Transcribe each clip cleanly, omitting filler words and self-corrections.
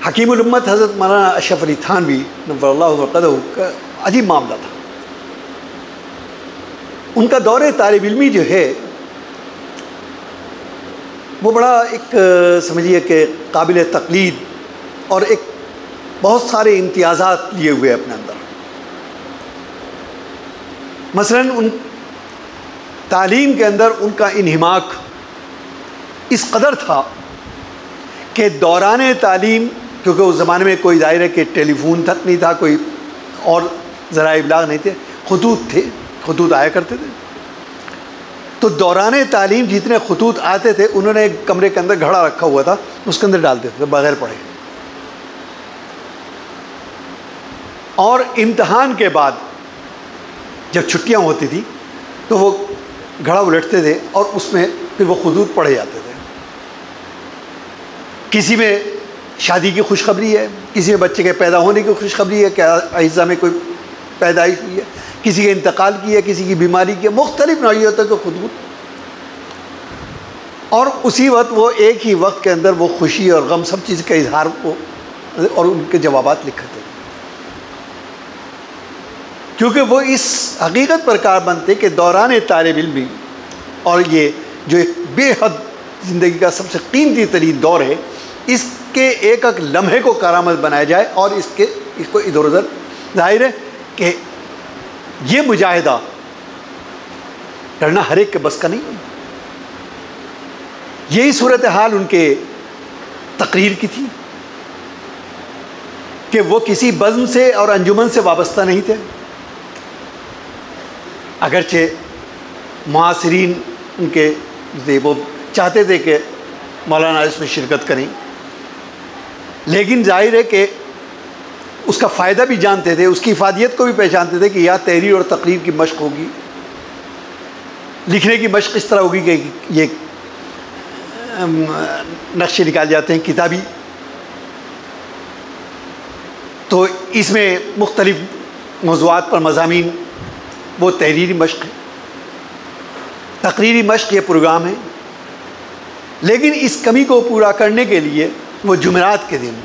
حکیم الامت حضرت مولانا اشرف علی تھانوی نور اللہ مرقدہ کا عجیب معاملہ تھا. ان کا دور طالب علمی جو ہے وہ بڑا ایک سمجھیے کہ قابل تقلید اور ایک بہت سارے امتیازات لیے ہوئے اپنے اندر. مثلاً ان تعلیم کے اندر ان کا انہماک اس قدر تھا کہ دوران تعلیم، کیونکہ اس زمانے میں کوئی ظاہر ہے کہ ٹیلی فون تک نہیں تھا، کوئی اور ذرائع ابلاغ نہیں تھے، خطوط تھے، خطوط آیا کرتے تھے. تو دوران تعلیم جتنے خطوط آتے تھے انہوں نے ایک کمرے کے اندر گھڑا رکھا ہوا تھا، اس کے اندر ڈالتے تھے بغیر پڑھے. اور امتحان کے بعد جب چھٹیاں ہوتی تھیں تو وہ گھڑا الٹتے تھے اور اس میں پھر وہ خطوط پڑھے جاتے تھے. کسی میں شادی کی خوشخبری ہے، کسی میں بچے کے پیدا ہونے کی خوشخبری ہے کہ اعزہ میں کوئی پیدائش ہوئی ہے، کسی کے انتقال کی ہے، کسی کی بیماری کی ہے، مختلف نوعیتوں کے خطوط. اور اسی وقت وہ ایک ہی وقت کے اندر وہ خوشی اور غم سب چیز کا اظہار کو اور ان کے جوابات لکھتے تھے، کیونکہ وہ اس حقیقت پر کاربند تھے کہ دوران طالب علمی اور یہ جو ایک بے حد زندگی کا سب سے قیمتی ترین دور ہے، اس کے ایک ایک لمحے کو کارآمد بنایا جائے اور اس کو ادھر ادھر. ظاہر ہے کہ یہ مجاہدہ کرنا ہر ایک کے بس کا نہیں. یہی صورتحال ان کے تقریر کی تھی کہ وہ کسی بزم سے اور انجمن سے وابستہ نہیں تھے، اگرچہ معاصرین ان کے وہ چاہتے تھے کہ مولانا اس میں شرکت کریں، لیکن ظاہر ہے کہ اس کا فائدہ بھی جانتے تھے، اس کی افادیت کو بھی پہچانتے تھے کہ یہاں تحریر اور تقریر کی مشق ہوگی، لکھنے کی مشق اس طرح ہوگی کہ یہ نقشے نکال جاتے ہیں کتابی. تو اس میں مختلف موضوعات پر مضامین، وہ تحریری مشق ہے، تقریری مشق یہ پروگرام ہے. لیکن اس کمی کو پورا کرنے کے لیے وہ جمعرات کے دن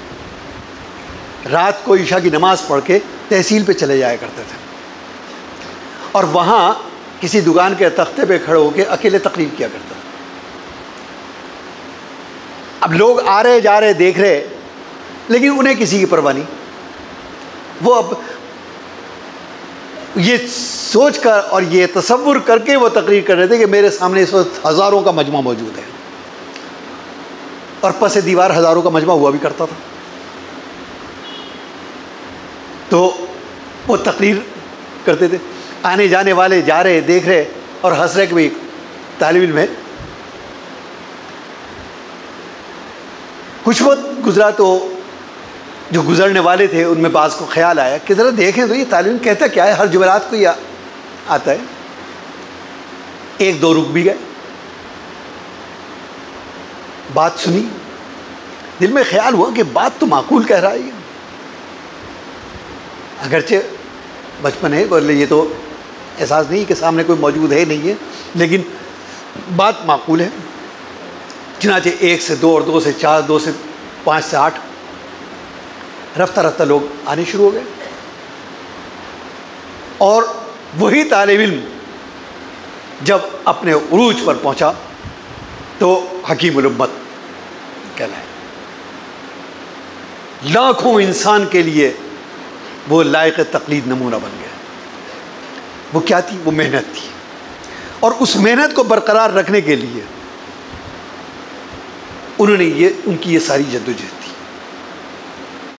رات کو عشاء کی نماز پڑھ کے تحصیل پہ چلے جایا کرتے تھے اور وہاں کسی دکان کے تختے پہ کھڑے ہو کے اکیلے تقریر کیا کرتے تھے. اب لوگ آ رہے جا رہے دیکھ رہے، لیکن انہیں کسی کی پرواہ نہیں. وہ اب یہ سوچ کر اور یہ تصور کر کے وہ تقریر کر رہے تھے کہ میرے سامنے اس وقت ہزاروں کا مجمع موجود ہے، اور پس دیوار ہزاروں کا مجمع ہوا بھی کرتا تھا. تو وہ تقریر کرتے تھے، آنے جانے والے جا رہے دیکھ رہے اور ہنس رہے کہ بھائی طالب علم ہے. کچھ وقت گزرا تو جو گزرنے والے تھے ان میں بعض کو خیال آیا کہ ذرا دیکھیں تو یہ طالب علم کہتا کیا ہے، ہر جمعرات کو یہ آتا ہے. ایک دو رک بھی گئے، بات سنی، دل میں خیال ہوا کہ بات تو معقول کہہ رہا ہے، اگرچہ بچپن ہے، بولے یہ تو احساس نہیں کہ سامنے کوئی موجود ہے نہیں ہے، لیکن بات معقول ہے. چنانچہ 1 سے 2 اور 2 سے 4، 2 سے 5 سے 8، رفتہ رفتہ لوگ آنے شروع ہو گئے. اور وہی طالب علم جب اپنے عروج پر پہنچا تو حکیم الامت کہلائے. لاکھوں انسان کے لیے وہ لائق تقلید نمونہ بن گیا. وہ کیا تھی؟ وہ محنت تھی، اور اس محنت کو برقرار رکھنے کے لیے انہوں نے ان کی یہ ساری جدوجہد تھی.